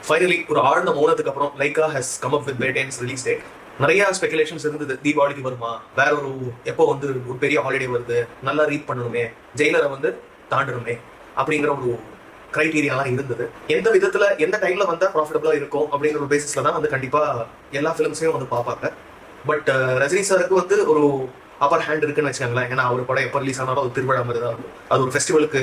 Finally ஒரு ஆழ்ந்த மௌனத்துக்கு அப்புறம் Lyca has come up with Vettaiyan's release date. நிறைய ஸ்பெகுலேஷன்ஸ் இருந்தது. தீபாவளிக்கு வருமா, வேற ஒரு எப்போ வந்து ஒரு பெரிய ஹாலிடே வருது, நல்லா ரீட் பண்ணணுமே, ஜெயிலரை வந்து தாண்டணுமே அப்படிங்கிற ஒரு கிரைட்டீரியாலாம் இருந்தது. எந்த விதத்துல எந்த டைம்ல வந்தா ப்ராஃபிட்டபிளா இருக்கும் அப்படிங்கிற ஒரு பேசிஸ்ல தான் வந்து கண்டிப்பா எல்லா ஃபிலிம்ஸையும் வந்து பார்ப்பாங்க. பட் ரஜினி சாருக்கு வந்து ஒரு அப்பர் ஹேண்ட் இருக்குன்னு வச்சுக்கோங்களேன். ஏன்னா அவர் படம் எப்போ ரிலீஸ் ஆனாலும் அது திருவிழா மாதிரி தான் இருக்கும். அது ஒரு ஃபெஸ்டிவலுக்கு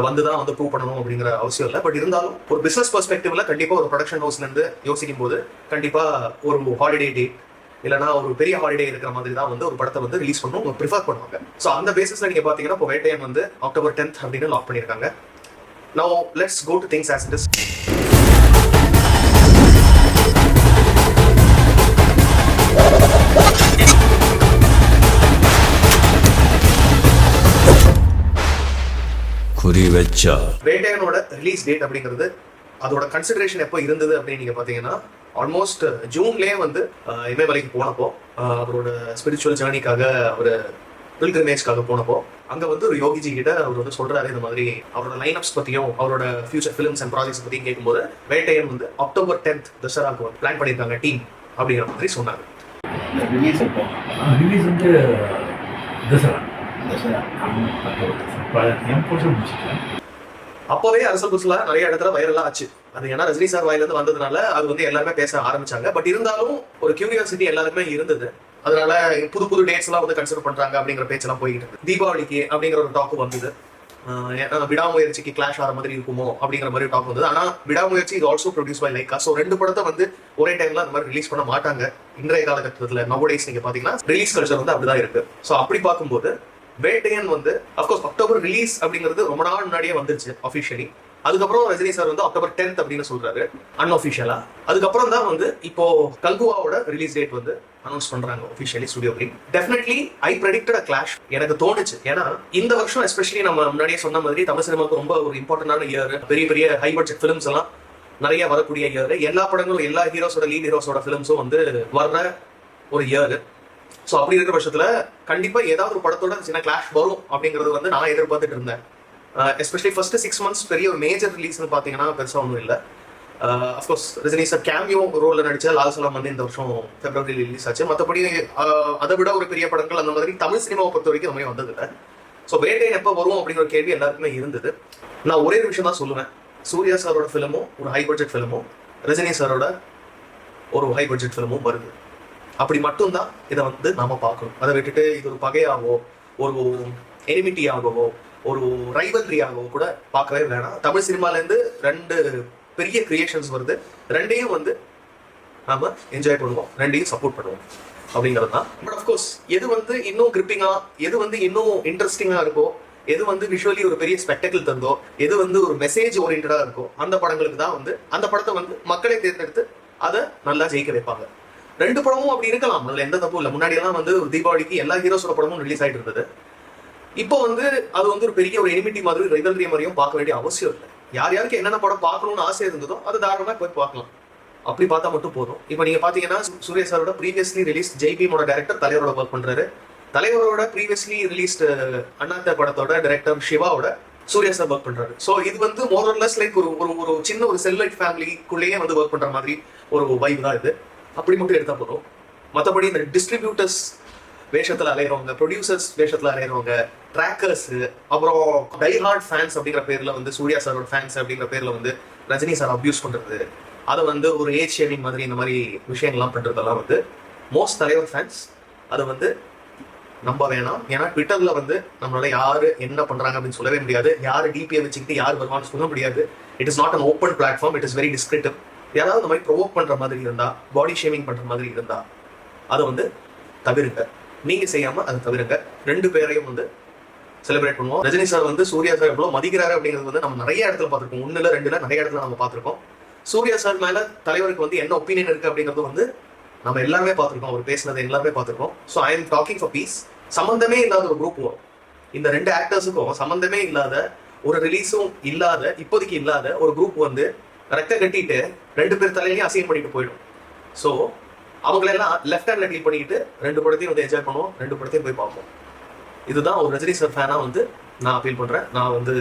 வந்துதான் வந்து ப்ரூவ் பண்ணணும் அப்படிங்கிற அவசியம் இல்லை. பட் இருந்தாலும் ஒரு பிசினஸ் பெர்ஸ்பெக்டிவ்ல கண்டிப்பா ஒரு ப்ரொடக்ஷன் ஹவுஸ்ல இருந்து யோசிக்கும் போது கண்டிப்பா ஒரு ஹாலிடே டேட் இல்லைனா ஒரு பெரிய ஹாலிடே இருக்கிற மாதிரி தான் வந்து ஒரு படத்தை வந்து ரிலீஸ் பண்ணணும் ப்ரிஃபர் பண்ணுவாங்க. ஸோ அந்த பேசிஸ்ல நீங்க பாத்தீங்கன்னா இப்போ வேட்டையன் வந்து October 10th அப்படின்னு லாக் பண்ணியிருக்காங்க. Now let's go to things as it is. வேட்டையனோட ரிலீஸ் டேட் அப்படிங்கிறது அதோட கன்சிடரேஷன் எப்போ இருந்தது அப்படின்னு நீங்க பாத்தீங்கன்னா ஆல்மோஸ்ட் ஜூன்லயே வந்து இமயமலைக்கு போனப்போ அவரோட ஸ்பிரிச்சுவல் ஜேர்னிக்காக அவர் பில்கிரிமேஜ்க்காக போனப்போ அங்க வந்து ஒரு யோகிஜி கிட்ட அவர் வந்து சொல்றாரு இந்த மாதிரி அவரோட லைனப்ஸ் பத்தியும் அவரோட ஃபியூச்சர் ஃபிலிம்ஸ் அண்ட் ப்ராஜெக்ட்ஸ் பத்தியும் கேட்கும்போது வேட்டையன் வந்து October 10th தசராக்கு பிளான் பண்ணியிருக்காங்க டீம் அப்படிங்கிற மாதிரி சொன்னாங்க. ரிலீஸ் வந்து தசரா அப்பவே அரசல் புதுசுல நிறைய இடத்துல வைரலா ஆச்சு. அது ஏன்னா ரஜினி சார் வாயில இருந்து வந்ததுனால அது வந்து எல்லாருமே பேச ஆரம்பிச்சாங்க. பட் இருந்தாலும் ஒரு கியூரியாசிட்டி எல்லாருக்குமே இருந்தது. அதனால புது புது டேட்ஸ் எல்லாம் வந்து கன்சிடர் பண்றாங்க அப்படிங்கிற பேச்செல்லாம் போயிட்டு இருக்கு. தீபாவளிக்கு அப்படிங்கிற ஒரு டாக் வந்தது. விடாமுயற்சிக்கு கிளாஷ் ஆகிற மாதிரி இருக்குமோ அப்படிங்கிற மாதிரி டாக் வந்தது. ஆனா விடாமுயற்சி இது also produce by Lyca. So ரெண்டு படத்தை வந்து ஒரே டைம்ல அந்த மாதிரி ரிலீஸ் பண்ண மாட்டாங்க. இன்றைய காலகட்டத்தில் நவடேஸ் நீங்க பாத்தீங்கன்னா ரிலீஸ் கல்ச்சர் வந்து அப்படிதான் இருக்கு. ஸோ அப்படி பார்க்கும்போது வேட்டையன் வந்து அப்கோர்ஸ் October ரிலீஸ் அப்படிங்கிறது ரொம்ப நாள் முன்னாடியே வந்துருச்சு அஃபிஷியலி. அதுக்கப்புறம் ரஜினி சார் வந்து October 10th அப்படின்னு சொல்றாரு அன்அஃபிஷியலா. அதுக்கப்புறம் தான் வந்து இப்போ கல்குவாவோட ரிலீஸ் டேட் வந்து அனௌன்ஸ் பண்றாங்க officially studio green. Definitely I predicted a clash எனக்கு தோணுச்சு. ஏன்னா இந்த வருஷம் எஸ்பெஷலி நம்ம முன்னாடியே சொன்ன மாதிரி தமிழ் சினிமாவுக்கு ரொம்ப ஒரு இம்பார்ட்டன்டான இயர். பெரிய பெரிய ஹை பட்ஜெட் ஃபிலிம்ஸ் எல்லாம் நிறைய வரக்கூடிய இயர். எல்லா படங்களும் எல்லா ஹீரோஸோட லீட் ஹீரோஸோட ஃபிலிம்ஸும் வந்து வர்ற ஒரு இயர். ஸோ அப்படி இருக்கிற பட்சத்துல கண்டிப்பா ஏதாவது ஒரு படத்தோட சின்ன கிளாஷ் வரும் அப்படிங்கிறது வந்து நான் எதிர்பார்த்துட்டு இருந்தேன். எஸ்பெஷலி ஃபர்ஸ்ட் 6 months பெரிய ஒரு மேஜர் ரிலீஸ்னு பாத்தீங்கன்னா பெருசா ஒன்றும் இல்லை. அஃப்கோர்ஸ் ரஜினி சார் கேமியோ ரோல்ல நடிச்ச லால் சலாம் வந்து இந்த வருஷம் February ரிலீஸ் ஆச்சு. மற்றபடி அதை விட ஒரு பெரிய படங்கள் அந்த மாதிரி தமிழ் சினிமாவை பொறுத்த வரைக்கும் அந்த மாதிரி வந்ததில்லை. ஸோ வேட்டையன் எப்போ வரும் அப்படிங்கிற ஒரு கேள்வி எல்லாருக்குமே இருந்தது. நான் ஒரே ஒரு விஷயம் தான் சொல்லுவேன். சூர்யா சாரோட ஃபிலிமும் ஒரு ஹை பட்ஜெட் ஃபிலிமும் ரஜினி சாரோட ஒரு ஹை பட்ஜெட் ஃபிலிமும் வருது. அப்படி மட்டும்தான் இதை வந்து நாம பார்க்கணும். அதை விட்டுட்டு இது ஒரு பகையாகவோ ஒரு எனிமிட்டியாகவோ ஒரு ரைவல்ரியாகவோ கூட பார்க்கவே வேணாம். தமிழ் சினிமால இருந்து 2 பெரிய கிரியேஷன்ஸ் வருது. ரெண்டையும் வந்து நாம என்ஜாய் பண்ணுவோம், ரெண்டையும் சப்போர்ட் பண்ணுவோம் அப்படிங்கிறது தான். பட் அஃப்கோர்ஸ் எது வந்து இன்னும் கிரிப்பிங்கா, எது வந்து இன்னும் இன்ட்ரெஸ்டிங்கா இருக்கோ, எது வந்து விஷுவலி ஒரு பெரிய ஸ்பெக்டக்கிள் தந்தோ, எது வந்து ஒரு மெசேஜ் ஓரியன்டா இருக்கோ அந்த படங்களுக்கு தான் வந்து அந்த படத்தை வந்து மக்களே தேர்ந்தெடுத்து அதை நல்லா ஜெயிக்க வைப்பாங்க. 2 படமும் அப்படி இருக்கலாம், அதுல எந்த தப்பும் இல்லை. முன்னாடி எல்லாம் வந்து ஒரு தீபாவளிக்கு எல்லா ஹீரோஸோட படமும் ரிலீஸ் ஆயிட்டு இருந்தது. இப்போ வந்து அது வந்து ஒரு பெரிய ஒரு எனிமிட்டி மாதிரி ரைவல்ரி மாதிரியும் பார்க்க வேண்டிய அவசியம் இல்லை. யார் யாருக்கு என்னென்ன படம் பார்க்கணும்னு ஆசை இருந்ததோ அது தாராளமா போய் பார்க்கலாம். அப்படி பார்த்தா மட்டும் போதும். இப்போ நீங்க பாத்தீங்கன்னா சூர்யா சாரோட ப்ரீவியஸ்லி ரிலீஸ் ஜெய்பீமோட டைரக்டர் தலைவரோட ஒர்க் பண்றாரு. தலைவரோட ப்ரீவியஸ்லி ரிலீஸ்ட் அண்ணாத்த படத்தோட டைரக்டர் சிவாவோட சூர்யா சார் ஒர்க் பண்றாரு. ஸோ இது வந்து மோரல்லஸ் லைக் ஒரு சின்ன ஒரு செல்லைட் ஃபேமிலிக்குள்ளேயே வந்து ஒர்க் பண்ற மாதிரி ஒரு வைப் தான் இது. அப்படி மட்டும் எடுத்தா போதும். மற்றபடி இந்த டிஸ்ட்ரிபியூட்டர்ஸ் வேஷத்துல அலையிறவங்க, ப்ரொடியூசர்ஸ் வேஷத்துல அலையிறவங்க, ட்ராக்கர்ஸ், அப்புறம் டை ஹார்ட் ஃபேன்ஸ் அப்படிங்கிற பேர்ல வந்து சூர்யா சாரோட ஃபேன்ஸ் அப்படிங்கிற பேர்ல வந்து ரஜினி சார் அபியூஸ் பண்றது, அதை வந்து ஒரு ஏஜ் ஷேவிங் மாதிரி இந்த மாதிரி விஷயங்கள்லாம் பண்றதெல்லாம் வந்து மோஸ்ட் தலைவர் ஃபேன்ஸ் அதை வந்து நம்ப வேணாம். ஏன்னா ட்விட்டர்ல வந்து நம்மளால யாரு என்ன பண்றாங்க அப்படின்னு சொல்லவே முடியாது. யாரு டிபியை வச்சுக்கிட்டு யார் வருவான்னு சொல்ல முடியாது. It is not an open platform, it is very descriptive. யாராவது இந்த மாதிரி ப்ரொவோக் பண்ற மாதிரி இருந்தா, பாடி ஷேவிங் பண்ற மாதிரி இருந்தா அதை வந்து தவிருங்க. நீங்க செய்யாம அதை தவிருங்க. 2 பேரையும் வந்து செலிப்ரேட் பண்ணுவோம். ரஜினி சார் வந்து சூர்யா சார் எவ்வளவு மதிக்கிறாரு அப்படிங்கிறது வந்து நம்ம நிறைய இடத்துல பார்த்திருக்கோம். 1 இல்ல 2 இல்ல நிறைய இடத்துல நம்ம பார்த்திருக்கோம். சூர்யா சார் மேல தலைவருக்கு வந்து என்ன ஒப்பீனியன் இருக்கு அப்படிங்கிறது வந்து நம்ம எல்லாருமே பார்த்திருக்கோம். அவர் பேசினது எல்லாருமே பார்த்திருக்கோம். So I am talking for peace. சம்பந்தமே இல்லாத ஒரு குரூப் வரும். இந்த 2 ஆக்டர்ஸுக்கும் சம்பந்தமே இல்லாத, ஒரு ரிலீஸும் இல்லாத, இப்போதைக்கு இல்லாத ஒரு குரூப் வந்து ரெக்க கட்டிட்டு 2 பேர் தலையிலையும் அசைன் பண்ணிட்டு போயிடும். ஸோ அவங்களெல்லாம் லெஃப்ட் ஹேண்ட்ல டீல் பண்ணிக்கிட்டு 2 படத்தையும் வந்து என்ஜாய் பண்ணுவோம், 2 படத்தையும் போய் பார்ப்போம். இதுதான் ஒரு ரஜினி சார் ஃபேனா வந்து நான் ஃபீல் பண்றேன். நான் வந்து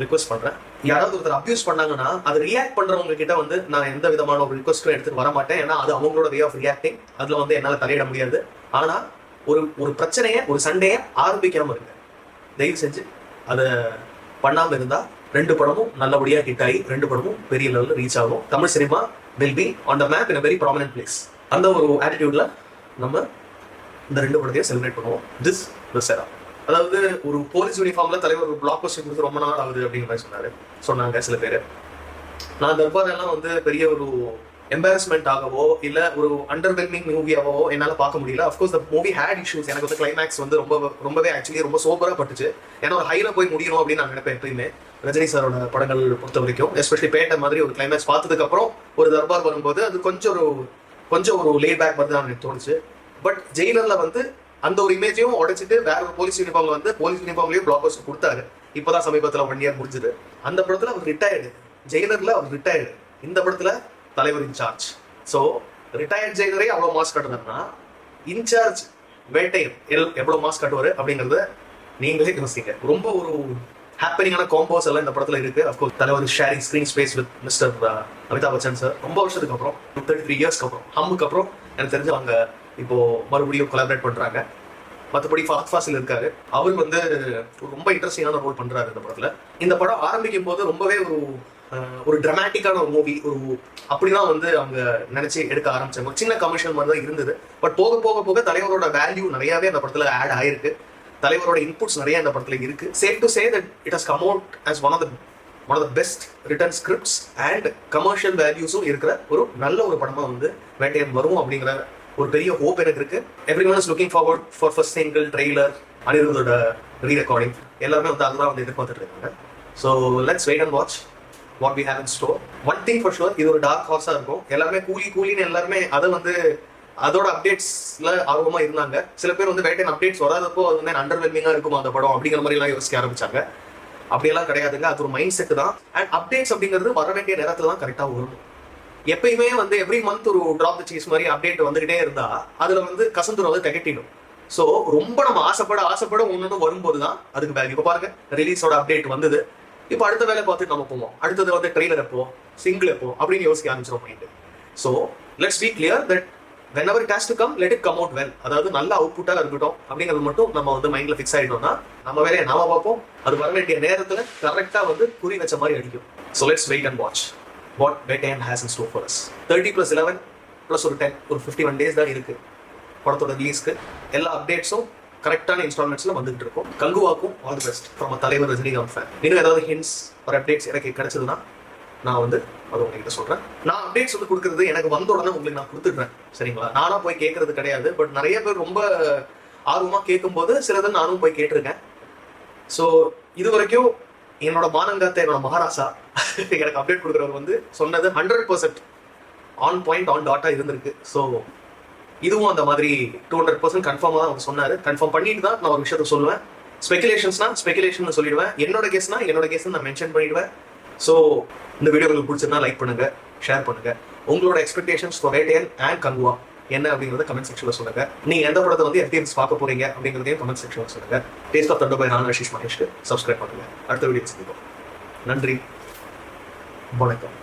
ரிக்வஸ்ட் பண்றேன். யாராவது ஒருத்தர் அபியூஸ் பண்ணாங்கன்னா அது ரியாக்ட் பண்றவங்க கிட்ட வந்து நான் எந்த விதமான ஒரு ரிக்வஸ்ட்டும் எடுத்துட்டு வர மாட்டேன். ஏன்னா அது அவங்களோட வே ஆஃப் ரியாக்டிங். அதுல வந்து என்னால தலையிட முடியாது. ஆனா ஒரு பிரச்சனையை ஒரு சண்டையை ஆரம்பிக்காம இருங்க. தயவு செஞ்சு அதை பண்ணாம இருந்தா 2 படமும் நல்லபடியா ஹிட் ஆகி 2 படமும் பெரிய லெவலில் ரீச் ஆகும். Tamil cinema will be on the map in a very prominent place. அந்த ஒரு ஆட்டிடியூட்ல நம்ம இந்த 2 படத்தையும் செலிப்ரேட் பண்ணுவோம் திஸ் தசரா. அதாவது ஒரு போலீஸ் யூனிஃபார்ம்ல தலைவர் ஒரு பிளாக் போஸ்டிங் கொடுத்து ரொம்ப நாள் ஆகுது அப்படிங்கிற மாதிரி சொன்னாங்க சில பேர். நான் தர்பார் எல்லாம் வந்து பெரிய ஒரு எம்பாரஸ்மெண்ட் ஆகவோ இல்ல ஒரு அண்டர்வெல்மிங் மூவியாவோ என்னால பார்க்க முடியல. Of course the movie had issues. எனக்கு வந்து கிளைமேக்ஸ் வந்து ரொம்பவே ஆக்சுவலி ரொம்ப சோபரா பட்டுச்சு. ஏன்னா ஒரு ஹைல போய் முடியணும் அப்படின்னு நான் நினைப்பேன் எப்பயுமே ரஜினி சாரோட படங்கள் பொறுத்த வரைக்கும். எஸ்பெஷலி பேட்டை மாதிரி ஒரு கிளைமேக்ஸ் பார்த்ததுக்கு அப்புறம் ஒரு தர்பார் வரும்போது அது கொஞ்சம் ஒரு லே பேக் வந்து தான் எனக்கு தோணுச்சு. பட் ஜெயிலர்ல வந்து அந்த ஒரு இமேஜையும் உடைச்சிட்டு வேற ஒரு போலீஸ் யூனிஃபார்ம்ல வந்து போலீஸ் யூனிஃபார்ம்லயும் பிளாக் போஸ்டர் கொடுத்தாரு. இப்பதான் சமீபத்தில் 1 இயர் முடிஞ்சது. அந்த படத்துல அவர் ரிட்டையர்டு, ஜெயிலர்ல அவர் ரிட்டையர்டு. இந்த படத்துல தலைவர் இன்சார்ஜ். ஸோ ரிட்டையர்ட் ஜெயிலரே அவ்வளவு மாஸ்க் கட்டுறாருன்னா இன்சார்ஜ் வேட்டையன் எவ்வளவு மாஸ்க் கட்டுவாரு அப்படிங்கறத நீங்களே யோசிங்க. ரொம்ப ஒரு ஹாப்பனிங்கான காம்போஸ் எல்லாம் இந்த படத்துல இருக்கு. அஃப்கோர்ஸ் தலைவர் sharing screen space with mister Amitabh Bachchan sir. ரொம்ப வருஷத்துக்கு அப்புறம் 33 இயர்ஸ்க்கு அப்புறம் ஹம்முக்கு அப்புறம் எனக்கு தெரிஞ்சு அவங்க இப்போ மறுபடியும் கொலாபரேட் பண்றாங்க. மற்றபடி ஃபஹத் ஃபாசில் இருக்காரு. அவர் வந்து ரொம்ப இன்ட்ரெஸ்டிங்கான ரோல் பண்றாரு இந்த படத்துல. இந்த படம் ஆரம்பிக்கும் போது ரொம்பவே ஒரு டிராமாட்டிக்கான ஒரு மூவி ஒரு அப்படிதான் வந்து அவங்க நினைச்சு எடுக்க ஆரம்பிச்சாங்க. ஒரு சின்ன கமர்ஷியல் மாதிரி தான் இருந்தது. பட் போக போக போக தலைவரோட வேல்யூ நிறையவே அந்த படத்துல ஆட் ஆயிருக்கு. தலைவரோட இன்புட்ஸ் நிறைய இந்த படத்துல இருக்கு. Safe to say that it has come out as one of the best written scripts and commercial வேல்யூஸும் இருக்கிற ஒரு நல்ல ஒரு படமா வந்து வேட்டையன் வரும் அப்படிங்கிற ஒரு பெரிய ஹோப் எனக்கு இருக்கு. Everyone is looking forward for first single trailer, அனிருத்தோட ரீரெக்கார்டிங் எல்லாருமே வந்து அதெல்லாம் வந்து எதிர்பார்த்துட்டு இருக்காங்க. So let's wait and watch what we have in store. One thing for sure, இது ஒரு டார்க் ஹார்ஸா இருக்கும். எல்லாருமே கூலின்னு எல்லாருமே அதை வந்து அதோட அப்டேட்ஸ்ல ஆர்வமா இருந்தாங்க. சில பேர் வந்து வேட்டையன் அப்டேட்ஸ் வராதப்போ அது வந்து அண்டர்வெல்மிங்கா இருக்கும் அந்த படம் அப்படிங்கிற மாதிரி எல்லாம் யோசிக்க ஆரம்பிச்சாங்க. அப்படியெல்லாம் கிடையாதுங்க. அது ஒரு மைண்ட் செட் தான். அண்ட் அப்டேட்ஸ் அப்படிங்கிறது வர வேண்டிய நேரத்துல தான் கரெக்டா வரும். எப்பயுமே வந்து எவ்ரி மந்த் ஒரு டிராப் த சீஸ் மாதிரி அப்டேட் வந்துகிட்டே இருந்தா அதுல வந்து கசந்துரும், வந்து திகட்டிடும். ஸோ ரொம்ப நம்ம ஆசைப்பட ஒன்று வரும்போது தான் அதுக்கு வேல்யூ. இப்போ பாருங்க, ரிலீஸோட அப்டேட் வந்தது. இப்போ அடுத்த வேலை பார்த்துட்டு நம்ம போவோம். அடுத்தது வந்து ட்ரெய்லர் எப்போ, சிங்கிள் எப்போ அப்படின்னு யோசிக்க ஆரம்பிச்சிடும் mind. So let's be clear that whenever it has to come, let it come out well. அதாவது நல்ல அவுட்புட்டாக இருக்கட்டும் அப்படிங்கிறது மட்டும் நம்ம வந்து மைண்ட்ல ஃபிக்ஸ் ஆகிட்டோம்னா நம்ம வேலையை நாம பார்ப்போம். அது வர வேண்டிய நேரத்தில் கரெக்டாக வந்து குறி வச்ச மாதிரி அடிக்கும். So let's wait and watch what Vettaiyan has in store for us. 30+11 + ஒரு 10 ஒரு 51 days தான் இருக்கு படத்தோட ரிலீஸ்க்கு. எல்லா அப்டேட்ஸும் கரெக்டான இன்ஸ்டால்மெண்ட்ஸ்ல வந்துட்டு இருக்கும். கங்குவாக்கும் ஆல் தி பெஸ்ட் ஃப்ரம் தலைவர் ரஜினிகாந்த் ஃபேன். இன்னும் ஏதாவது ஹிண்ட்ஸ் ஒரு அப்டேட்ஸ் எனக்கு கிடைச்சதுன்னா நான் வந்து அது உங்ககிட்ட சொல்றேன். நான் அப்டேட்ஸ் வந்து கொடுக்கறது எனக்கு வந்த உடனே உங்களுக்கு நான் கொடுத்துடுறேன், சரிங்களா? நானா போய் கேட்கறது கிடையாது. பட் நிறைய பேர் ரொம்ப ஆர்வமா கேட்கும்போது சிலது நானும் போய் கேட்டிருக்கேன். ஸோ இது வரைக்கும் என்னோட மானங்காத்த என்னோட மகாராசா எனக்கு அப்டேட் கொடுக்குறவர் வந்து சொன்னது 100% ஆன் பாயிண்ட் ஆன் டாட்டா இருந்திருக்கு. ஸோ இதுவும் அந்த மாதிரி 200% கன்ஃபார்மாக தான் அவர் சொன்னார். கன்ஃபார்ம் பண்ணிட்டு தான் நான் ஒரு விஷயத்த சொல்லுவேன். ஸ்பெகுலேஷன்ஸ்னா ஸ்பெகுலேஷன் சொல்லிடுவேன். என்னோட கேஸ் நான் மென்ஷன் பண்ணிடுவேன். ஸோ இந்த வீடியோ உங்களுக்கு பிடிச்சிருந்தா லைக் பண்ணுங்க, ஷேர் பண்ணுங்க. உங்களோட expectations for Vettaiyan and Kanguva என்ன அப்படிங்கிறத கமெண்ட் செக்ஷன்ல சொல்லுங்க. நீங்க எந்த படத்தை வந்து எஃப்டிஎம்ஸ் பார்க்க போறீங்க அப்படிங்கிறதையும் கமெண்ட் செக்ஷன்ல சொல்லுங்க. டேஸ்ட் ஆஃப் தண்டர் பை நான் ஆஷிஷ் மகேஷ்க்கு சப்ஸ்கிரைப் பண்ணுங்க. அடுத்த வீடியோ சந்திப்போம். நன்றி, வணக்கம்.